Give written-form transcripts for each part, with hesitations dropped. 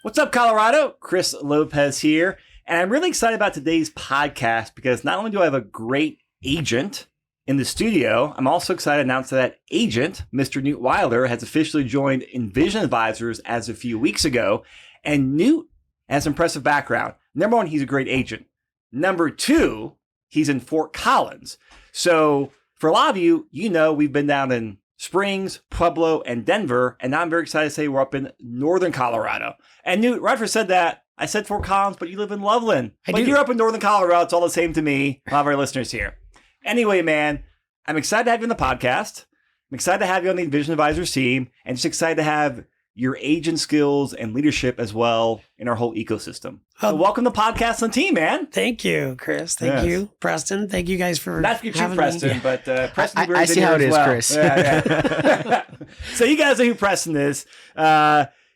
What's up, Colorado? Chris Lopez here. And I'm really excited about today's podcast because not only do I have a great agent in the studio, I'm also excited to announce that agent, Mr. Newt Wyler, has officially joined Envision Advisors as a few weeks ago. And Newt has an impressive background. Number one, he's a great agent. Number two, he's in Fort Collins. So for a lot of you, you know we've been down in Springs, Pueblo, and Denver, and now I'm very excited to say we're up in northern Colorado. And Newt, right after I said that, I said Fort Collins, but you live in Loveland. But you're up in northern Colorado. It's all the same to me. A lot of our listeners here. Anyway, man, I'm excited to have you on the podcast. I'm excited to have you on the Envision Advisors team, and just excited to have your agent skills and leadership as well in our whole ecosystem. So welcome to the podcast and team, man. Thank you, Chris. Thank you, Preston. Thank you guys for not to get you, Preston, but Preston. I see how it is, well. Chris. Yeah. So you guys know who Preston is.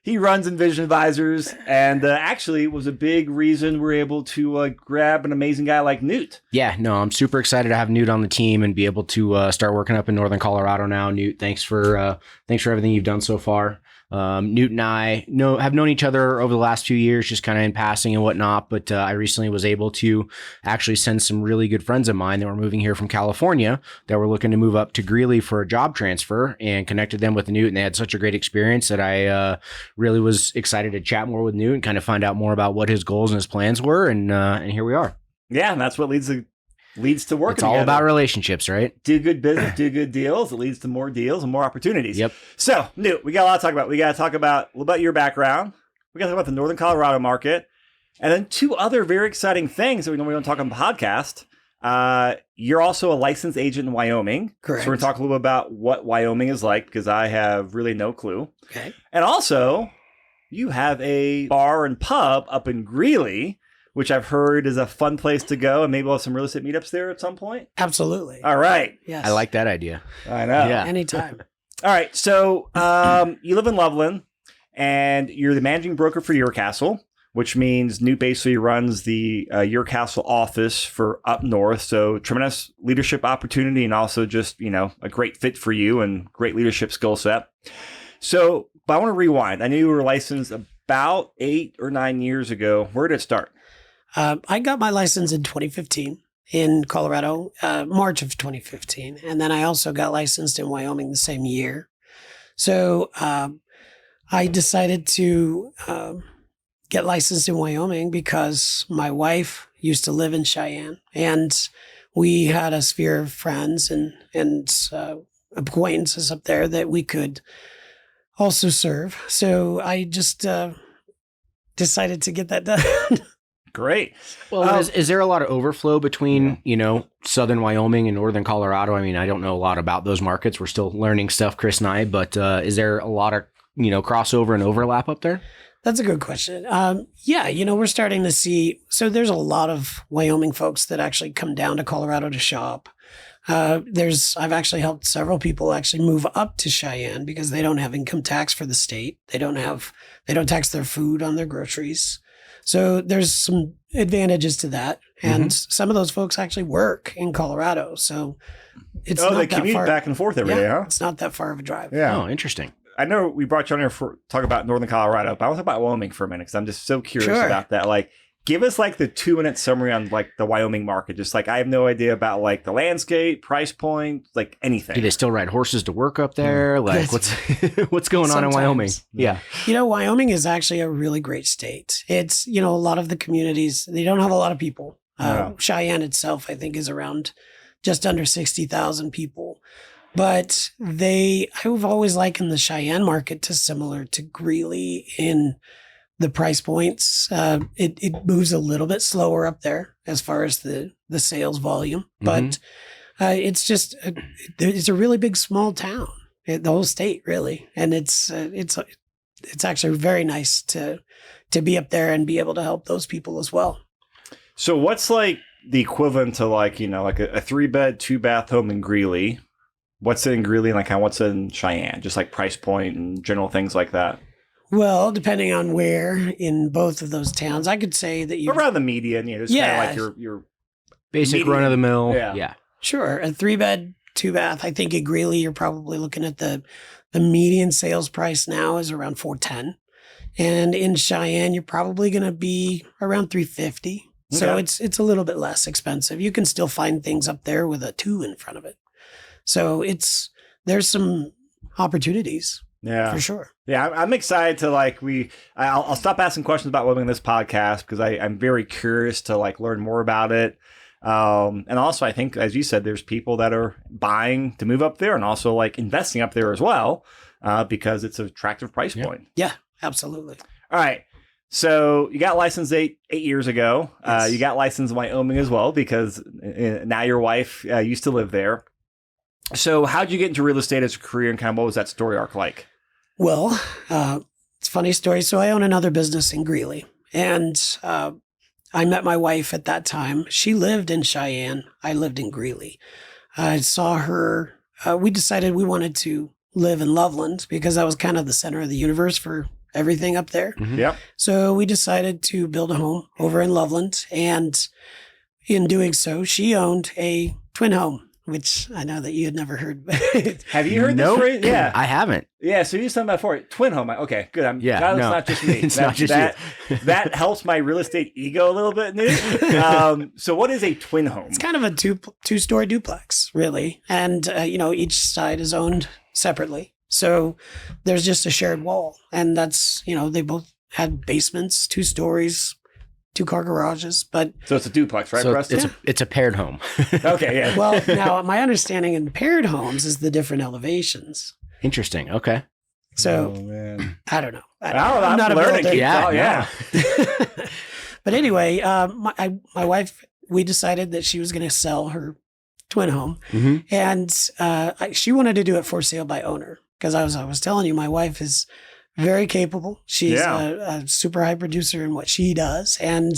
He runs Envision Advisors, and actually was a big reason we're able to grab an amazing guy like Newt. Yeah, no, I'm super excited to have Newt on the team and be able to start working up in northern Colorado now. Newt, thanks for everything you've done so far. Newt and I have known each other over the last few years, just kind of in passing and whatnot. But I recently was able to actually send some really good friends of mine that were moving here from California that were looking to move up to Greeley for a job transfer, and connected them with Newt. And they had such a great experience that I really was excited to chat more with Newt and kind of find out more about what his goals and his plans were. And here we are. Yeah, and that's what leads to working. It's all together. about relationships, right? Do good business, do good deals. It leads to more deals and more opportunities. Yep. So, Newt, we got a lot to talk about. We got to talk about a little about your background. We got to talk about the northern Colorado market. And then two other very exciting things that we normally don't talk on the podcast. You're also a licensed agent in Wyoming. Correct. So we're going to talk a little bit about what Wyoming is like, because I have really no clue. Okay. And also, you have a bar and pub up in Greeley, which I've heard is a fun place to go, and maybe we'll have some real estate meetups there at some point. Absolutely. All right. Yes. I like that idea. I know. Yeah. Anytime. All right. So you live in Loveland, and you're the managing broker for Your Castle, which means Newt basically runs the Your Castle office for up north. So tremendous leadership opportunity, and also just, a great fit for you and great leadership skill set. So, but I want to rewind. I knew you were licensed about 8 or 9 years ago. Where did it start? I got my license in 2015 in Colorado, March of 2015. And then I also got licensed in Wyoming the same year. So I decided to get licensed in Wyoming because my wife used to live in Cheyenne. And we had a sphere of friends and acquaintances up there that we could also serve. So I just decided to get that done. Great. Well, is there a lot of overflow between, southern Wyoming and northern Colorado? I mean, I don't know a lot about those markets. We're still learning stuff, Chris and I, but is there a lot of, crossover and overlap up there? That's a good question. Yeah, we're starting to see, so there's a lot of Wyoming folks that actually come down to Colorado to shop. I've actually helped several people actually move up to Cheyenne because they don't have income tax for the state. They don't tax their food on their groceries. So there's some advantages to that. And some of those folks actually work in Colorado. So it's not they that commute far. back and forth every day, huh? It's not that far of a drive. Yeah. Oh, interesting. I know we brought you on here for talk about northern Colorado, but I want to talk about Wyoming for a minute because I'm just so curious about that. Like, give us like the 2-minute summary on like the Wyoming market. Just like I have no idea about like the landscape, price point, like anything. Do they still ride horses to work up there? Like what's going on in Wyoming? Yeah. Wyoming is actually a really great state. It's, a lot of the communities, they don't have a lot of people. Cheyenne itself, I think, is around just under 60,000 people. But I've always likened the Cheyenne market to similar to Greeley in the price points. It moves a little bit slower up there as far as the sales volume, but it's just it's a really big small town, the whole state really, and it's actually very nice to be up there and be able to help those people as well. So what's like the equivalent to like like a 3-bed 2-bath home in Greeley? What's in Greeley and like what's in Cheyenne? Just like price point and general things like that. Well, depending on where in both of those towns, I could say that you around the median, just kind of like your basic run of the mill. Yeah. Sure. A 3-bed, 2-bath. I think at Greeley, you're probably looking at the median sales price now is around $410. And in Cheyenne, you're probably going to be around 350. So Okay. it's a little bit less expensive. You can still find things up there with a 2 in front of it. So there's some opportunities Yeah. for sure. Yeah, I'm excited to I'll stop asking questions about living in this podcast because I'm very curious to learn more about it. And also I think, as you said, there's people that are buying to move up there and also investing up there as well because it's an attractive price point. Yeah, absolutely. All right. So you got licensed eight years ago. Yes. You got licensed in Wyoming as well because now your wife used to live there. So how'd you get into real estate as a career and kind of what was that story arc like? Well, it's a funny story. So I own another business in Greeley, and I met my wife at that time. She lived in Cheyenne. I lived in Greeley. I saw her. We decided we wanted to live in Loveland because that was kind of the center of the universe for everything up there. Mhm. Yep. So we decided to build a home over in Loveland. And in doing so, she owned a twin home, which I know that you had never heard. Have you heard Nope. this phrase? Yeah. I haven't. Yeah, so you said that before. Twin home. Okay, good. I'm Yeah, glad it's no. not just me. It's not just you. That helps my real estate ego a little bit, Newt. So what is a twin home? It's kind of a two-story duplex, really. And, each side is owned separately. So there's just a shared wall. And that's, they both had basements, 2 stories, 2-car garages. But, So it's a duplex, right, So Preston? it's a paired home. Okay, yeah. well, now my understanding in paired homes is the different elevations. Interesting. Okay. So Oh, man. I don't know. I'm not a learning. builder. Yeah, Oh, yeah. But anyway, my wife, we decided that she was going to sell her twin home. hmm And she wanted to do it for sale by owner because I was telling you, my wife is very capable. She's Yeah. a super high producer in what she does. And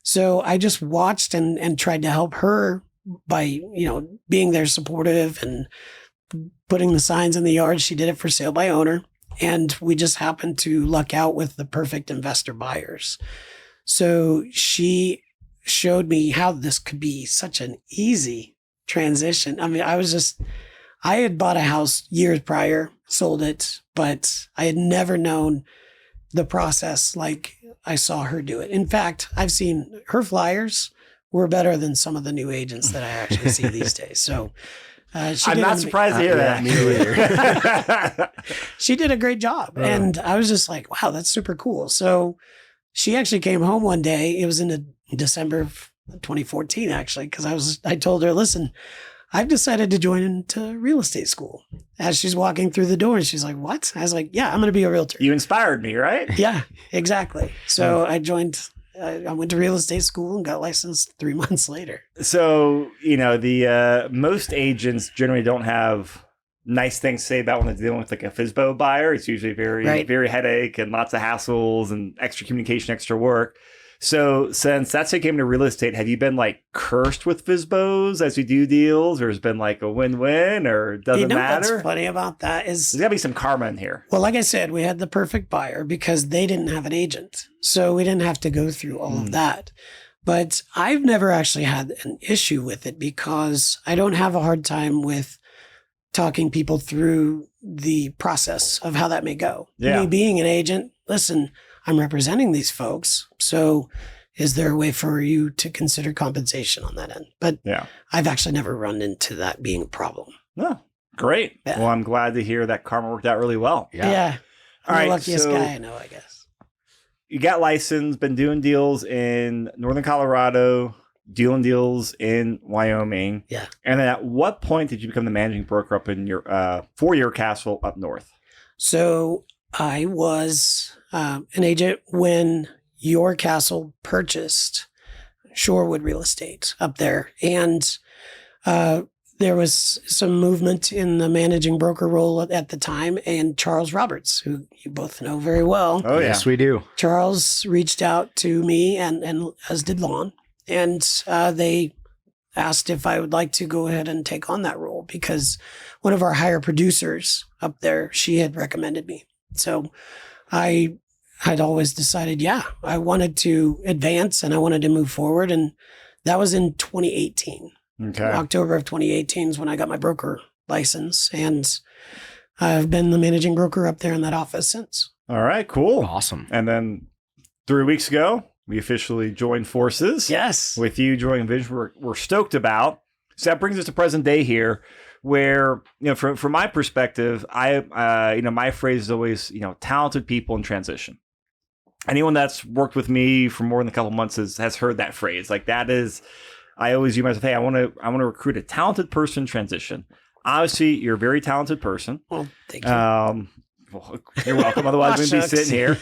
so I just watched and tried to help her by, being there supportive and putting the signs in the yard. She did it for sale by owner. And we just happened to luck out with the perfect investor buyers. So she showed me how this could be such an easy transition. I mean, I had bought a house years prior, sold it, but I had never known the process like I saw her do it. In fact, I've seen her flyers were better than some of the new agents that I actually see these days. So I'm not surprised to hear that. me she did a great job. And I was just like, wow, that's super cool. So she actually came home one day. It was in December of 2014, actually, because I told her, listen, I've decided to join into real estate school. As she's walking through the door, and she's like, what? I was like, yeah, I'm going to be a realtor. You inspired me, right? Yeah, exactly. So I joined, I went to real estate school and got licensed 3 months later. So, the most agents generally don't have nice things to say about when they're dealing with a FSBO buyer. It's usually very, Right. very headache and lots of hassles and extra communication, extra work. So since that's how you came to real estate, have you been cursed with FSBOs as you do deals, or has it been a win-win, or doesn't matter? What's funny about that is, There's got to be some karma in here. well, like I said, we had the perfect buyer because they didn't have an agent. So we didn't have to go through all of that. But I've never actually had an issue with it because I don't have a hard time with talking people through the process of how that may go. Yeah. Me being an agent, listen, I'm representing these folks. So is there a way for you to consider compensation on that end? But Yeah. I've actually never run into that being a problem. Oh, great. Yeah. Well, I'm glad to hear that karma worked out really well. Yeah. I'm All right, the luckiest so- guy I know, I guess. You got licensed, been doing deals in Northern Colorado, doing deals in Wyoming. Yeah. And then at what point did you become the managing broker up in your for castle up north? So I was an agent when your castle purchased Shorewood Real Estate up there. And there was some movement in the managing broker role at the time. And Charles Roberts, who you both know very well, Oh, yeah. Yes, we do. Charles reached out to me and as did Lon. And they asked if I would like to go ahead and take on that role because one of our higher producers up there, she had recommended me. So I had always decided, yeah, I wanted to advance and I wanted to move forward. And that was in 2018. Okay. October of 2018 is when I got my broker license. And I've been the managing broker up there in that office since. All right, cool. Awesome. And then 3 weeks ago, we officially joined forces. Yes. With you joining Envision, we're stoked about. So that brings us to present day here, where, from my perspective, my phrase is always, talented people in transition. Anyone that's worked with me for more than a couple months has heard that phrase. Like, that is, I always use myself, hey, I want to recruit a talented person in transition. Obviously, you're a very talented person. Well, thank you. Well, you're welcome. Otherwise, we wouldn't be sitting here.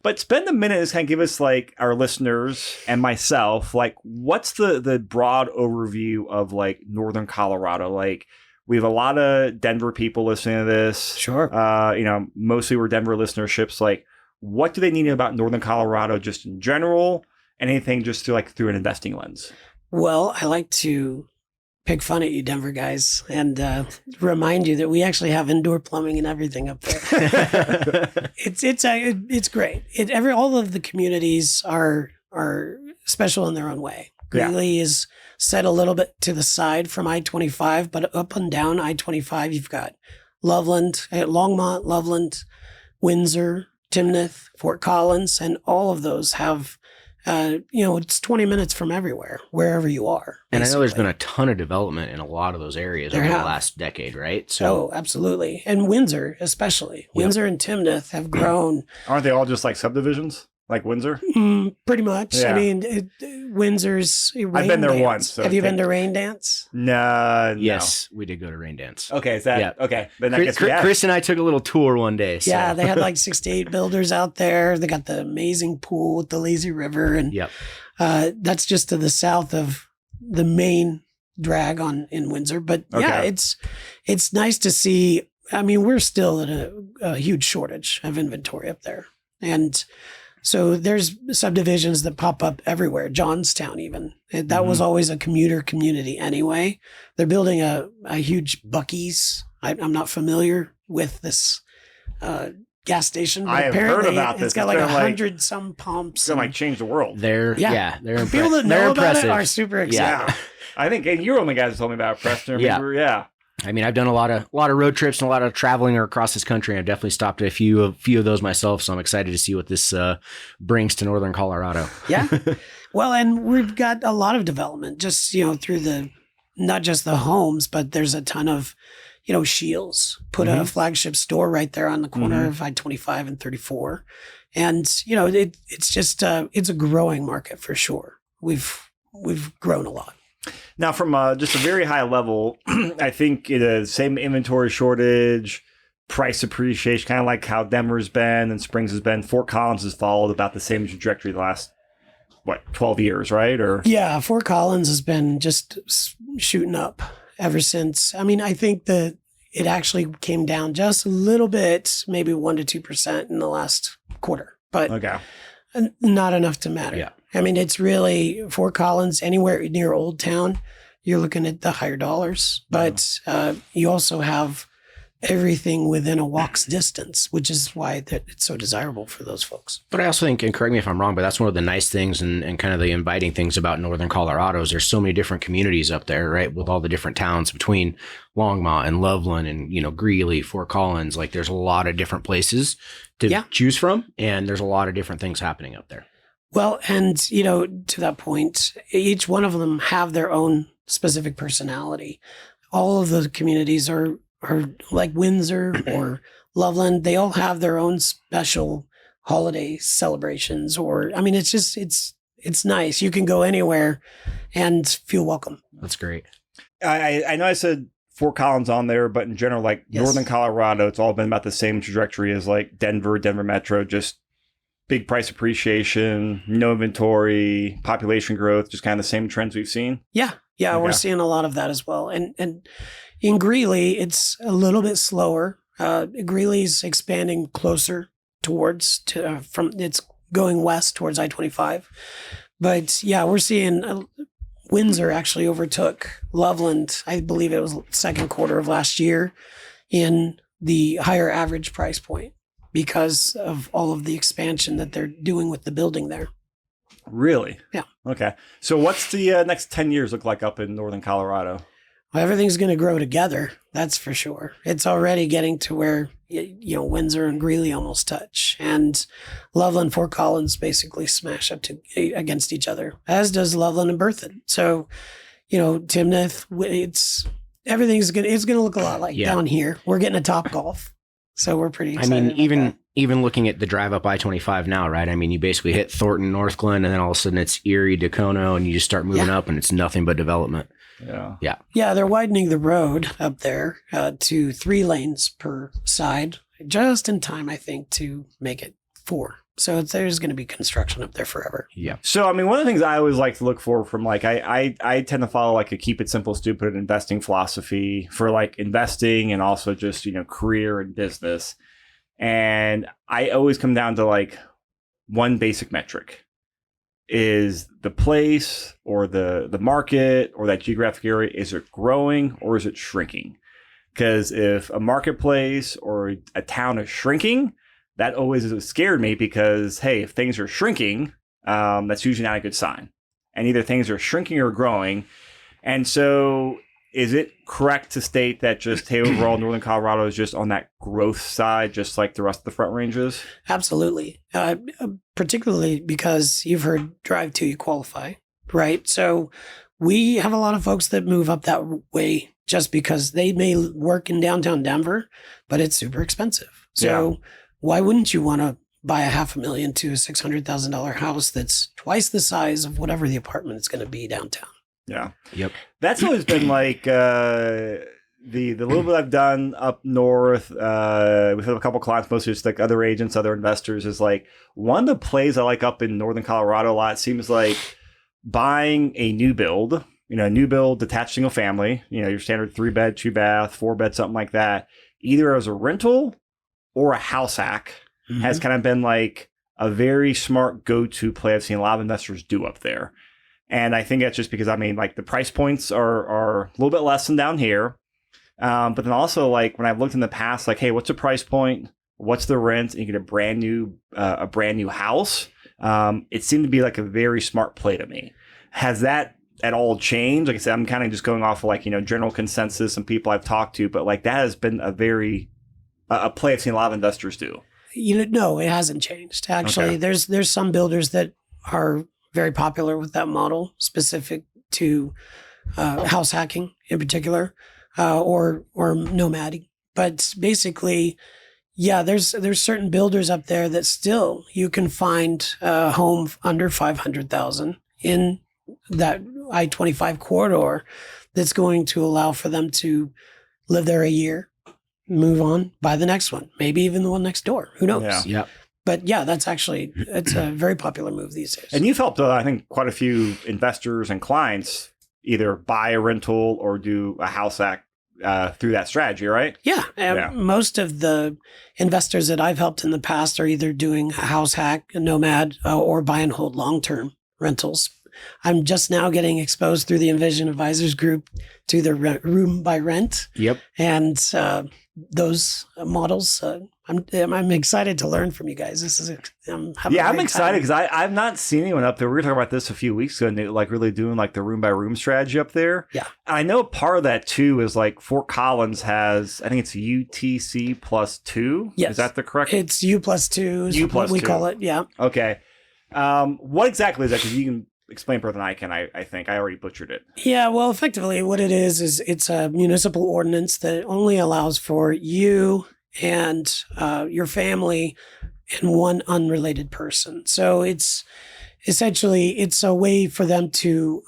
But spend a minute to kind of give us, like, our listeners and myself, like, what's the broad overview of, like, Northern Colorado? Like, we have a lot of Denver people listening to this. Sure. Mostly we're Denver listenerships. Like, what do they need about Northern Colorado just in general? Anything just through an investing lens? Well, I like to pick fun at you, Denver guys, and remind you that we actually have indoor plumbing and everything up there. It's great. All of the communities are special in their own way. Greeley is set a little bit to the side from I-25, but up and down I-25, you've got Loveland, Longmont, Loveland, Windsor, Timnath, Fort Collins, and all of those have it's 20 minutes from everywhere, wherever you are. Basically. And I know there's been a ton of development in a lot of those areas over the last decade, right? So, absolutely. And Windsor, especially. Yep. Windsor and Timnath have grown. Aren't they all just like subdivisions? Like Windsor? Pretty much. Yeah. I mean, Windsor's Rain I've been there Dance. once. So have you been to Rain Dance? No. Yes, we did go to Rain Dance. Okay, is that? Yeah. Okay. Then Chris and I took a little tour one day. So. Yeah, they had like 68 builders out there. They got the amazing pool with the lazy river. And that's just to the south of the main drag in Windsor. But it's nice to see. I mean, we're still in a huge shortage of inventory up there. And so there's subdivisions that pop up everywhere. Johnstown, even. That was always a commuter community anyway. They're building a huge Buc-ee's. I'm not familiar with this gas station. But I have heard about this. It's got like 100 some pumps. It's going to change the world. They're impressive. People that know about it are super excited. Yeah. I think you're one of the guys that told me about it, Preston. Yeah. I mean, I've done a lot of road trips and a lot of traveling across this country. I've definitely stopped at a few of those myself. So I'm excited to see what this brings to Northern Colorado. Yeah. Well, and we've got a lot of development just, through not just the homes, but there's a ton of, Shields put a flagship store right there on the corner of I-25 and 34. And, it's just, it's a growing market for sure. We've grown a lot. Now, from just a very high level, I think it is same inventory shortage, price appreciation, kind of like how Denver's been and Springs has been. Fort Collins has followed about the same trajectory the last, 12 years, right? Or yeah, Fort Collins has been just shooting up ever since. I mean, I think that it actually came down just a little bit, maybe 1% to 2% in the last quarter, but not enough to matter. Yeah. I mean, it's really Fort Collins, anywhere near Old Town, you're looking at the higher dollars. But you also have everything within a walk's distance, which is why it's so desirable for those folks. But I also think, and correct me if I'm wrong, but that's one of the nice things and kind of the inviting things about Northern Colorado is there's so many different communities up there, right? With all the different towns between Longmont and Loveland and, Greeley, Fort Collins. Like there's a lot of different places to choose from. And there's a lot of different things happening up there. Well, and, to that point, each one of them have their own specific personality. All of the communities are like Windsor or Loveland. They all have their own special holiday celebrations it's just, it's nice. You can go anywhere and feel welcome. That's great. I know I said Fort Collins on there, but in general, Northern Colorado, it's all been about the same trajectory as like Denver Metro, just big price appreciation, no inventory, population growth, just kind of the same trends we've seen. Yeah. Yeah. Okay. We're seeing a lot of that as well. And in Greeley, it's a little bit slower. Greeley's expanding closer it's going west towards I-25. But yeah, we're seeing Windsor actually overtook Loveland. I believe it was second quarter of last year in the higher average price point, because of all of the expansion that they're doing with the building there. Really? Yeah. Okay. So what's the next 10 years look like up in Northern Colorado? everything's going to grow together. That's for sure. It's already getting to where, Windsor and Greeley almost touch. And Loveland, Fort Collins basically smash up against each other, as does Loveland and Berthoud. So, Timnath, everything's going to look a lot like down here. We're getting a Top Golf. So we're pretty excited. Even looking at the drive up I-25 now, right? I mean, you basically hit Thornton, North Glen, and then all of a sudden it's Erie, Dacono, and you just start moving up and it's nothing but development. Yeah. Yeah, they're widening the road up there to 3 lanes per side, just in time, I think, to make it 4. So there's going to be construction up there forever. Yeah. So, I mean, one of the things I always like to look for from I tend to follow a keep it simple, stupid investing philosophy for investing and also just, career and business. And I always come down to one basic metric. Is the place or the market or that geographic area, is it growing or is it shrinking? Because if a marketplace or a town is shrinking, that always scared me because, hey, if things are shrinking, that's usually not a good sign. And either things are shrinking or growing. And so is it correct to state that just, hey, overall, Northern Colorado is just on that growth side, just like the rest of the Front Ranges? Absolutely. Particularly because you've heard drive to you qualify, right? So we have a lot of folks that move up that way just because they may work in downtown Denver, but it's super expensive. So why wouldn't you want to buy a $500,000 to a $600,000 house that's twice the size of whatever the apartment is going to be downtown? Yeah. Yep. That's always been the little bit I've done up north. We've had a couple clients, mostly just other agents, other investors, is one of the plays I like up in Northern Colorado a lot seems like buying a new build, detached single family, your standard 3-bed, 2-bath, 4-bed, something like that, either as a rental or a house hack has kind of been a very smart go-to play I've seen a lot of investors do up there. And I think that's just because, the price points are a little bit less than down here. But then also, when I've looked in the past, hey, what's the price point? What's the rent? And you get a brand new house. It seemed to be a very smart play to me. Has that at all changed? Like I said, I'm kind of just going off of general consensus and people I've talked to, but that has been a play I've seen a lot of investors do. No, it hasn't changed. Actually, there's some builders that are very popular with that model, specific to house hacking in particular, or nomading. But basically, there's certain builders up there that still you can find a home under $500,000 in that I-25 corridor that's going to allow for them to live there a year, move on, buy the next one, maybe even the one next door. Who knows? Yeah. But it's a very popular move these days. And you've helped, I think, quite a few investors and clients either buy a rental or do a house hack through that strategy, right? Yeah. Most of the investors that I've helped in the past are either doing a house hack, a nomad, or buy and hold long-term rentals. I'm just now getting exposed through the Envision Advisors group to the room by rent. Yep. And those models, I'm excited to learn from you guys. I'm excited because I've not seen anyone up there. We were talking about this a few weeks ago, and they really doing the room by room strategy up there. Yeah. And I know part of that too is Fort Collins has, I think it's UTC plus 2. Yes. Is that the correct? It's U plus 2 is what we call it. Yeah. Okay. What exactly is that? Because you can explain better than I can. I think I already butchered it. Yeah, well, effectively what it is it's a municipal ordinance that only allows for you and your family and one unrelated person. So it's essentially, it's a way for them to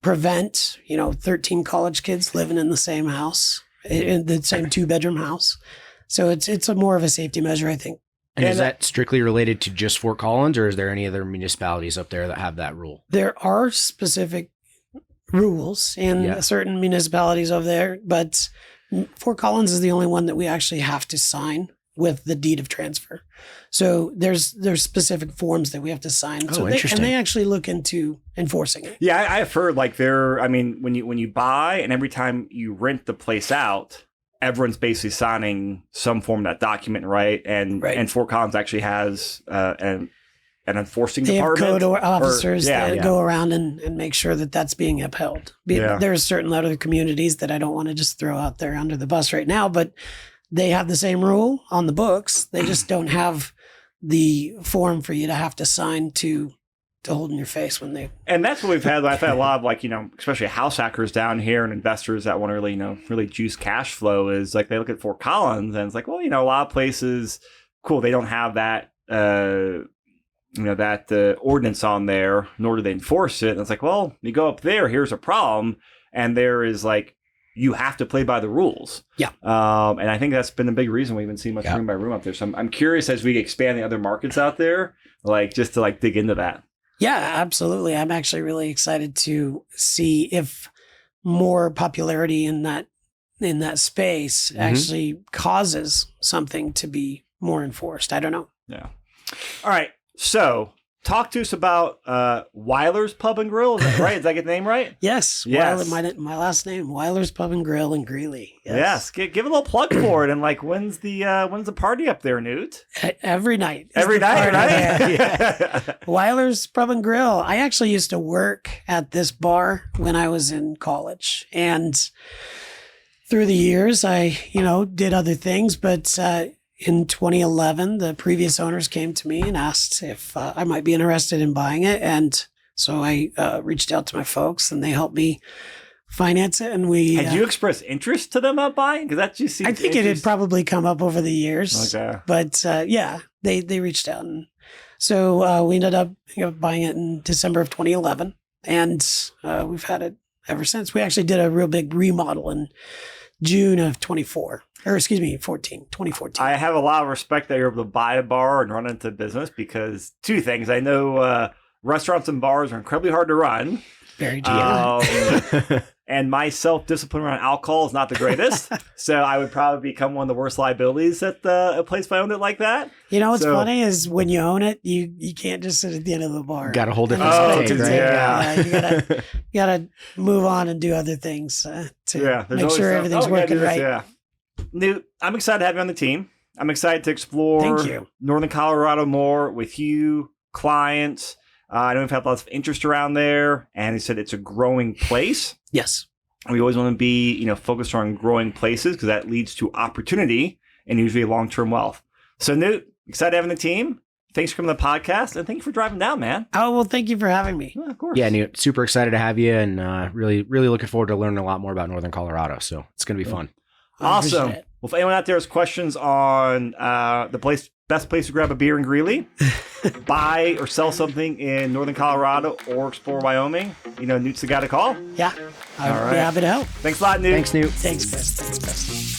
prevent, 13 college kids living in the same house, in the same 2-bedroom house. So it's a more of a safety measure, I think. And is that strictly related to just Fort Collins, or is there any other municipalities up there that have that rule? There are specific rules in certain municipalities over there, but Fort Collins is the only one that we actually have to sign with the deed of transfer. So there's specific forms that we have to sign. Oh, interesting. And they actually look into enforcing it. Yeah, I've heard when you buy and every time you rent the place out, everyone's basically signing some form of that document, right? And Fort Collins actually has a an enforcing they have department. code officers that yeah. go around and make sure that that's being upheld. There's certain other communities that I don't want to just throw out there under the bus right now, but they have the same rule on the books. They just don't have the form for you to have to sign to hold in your face when they. And that's what we've had. I've had a lot of like, especially house hackers down here and investors that want to really, really juice cash flow is like they look at Fort Collins and it's like, well, a lot of places, cool, they don't have that, that ordinance on there, nor do they enforce it. And it's like, well, you go up there, here's a problem. And there is like, you have to play by the rules. Yeah. And I think that's been a big reason we haven't seen much room by room up there. So I'm curious as we expand the other markets out there, like just to like dig into that. Yeah, absolutely. I'm actually really excited to see if more popularity in that space actually causes something to be more enforced. I don't know. Yeah. All right. So talk to us about Wyler's Pub and Grill. Is that right? Did I get the name right? Yes. Yes. Wyler, my last name, Wyler's Pub and Grill in Greeley. Yes. Give a little plug for it. And like, when's the party up there, Newt? Every night. Every night, right? Yeah. Wyler's Pub and Grill. I actually used to work at this bar when I was in college. And through the years, I, did other things, but in 2011, the previous owners came to me and asked if I might be interested in buying it. And so I reached out to my folks and they helped me finance it. And we had you expressed interest to them about buying? Because that just seems I think it had probably come up over the years. Okay. But they reached out. And so we ended up buying it in December of 2011. And we've had it ever since. We actually did a real big remodel in June of 2014. I have a lot of respect that you're able to buy a bar and run into business because two things. I know restaurants and bars are incredibly hard to run. Very true. And my self-discipline around alcohol is not the greatest. So I would probably become one of the worst liabilities at a place if I owned it like that. What's funny is when you own it, you can't just sit at the end of the bar. Got a whole different space, right? Yeah. You gotta move on and do other things to make sure everything's working right. Yeah. Newt, I'm excited to have you on the team. I'm excited to explore Thank you. Northern Colorado more with you, clients. I know we've had lots of interest around there, and he said it's a growing place. Yes. We always want to be, focused on growing places because that leads to opportunity and usually long-term wealth. So, Newt, excited having the team. Thanks for coming to the podcast, and thank you for driving down, man. Oh, well, thank you for having me. Yeah, of course. Yeah, Newt, super excited to have you, and really, really looking forward to learning a lot more about Northern Colorado. So it's going to be fun. Awesome. Well, if anyone out there has questions on the best place to grab a beer in Greeley, buy or sell something in Northern Colorado or explore Wyoming, Newt's the guy to call. Yeah, I'd be happy to help. Thanks a lot, Newt. Thanks, Newt. Thanks, Chris.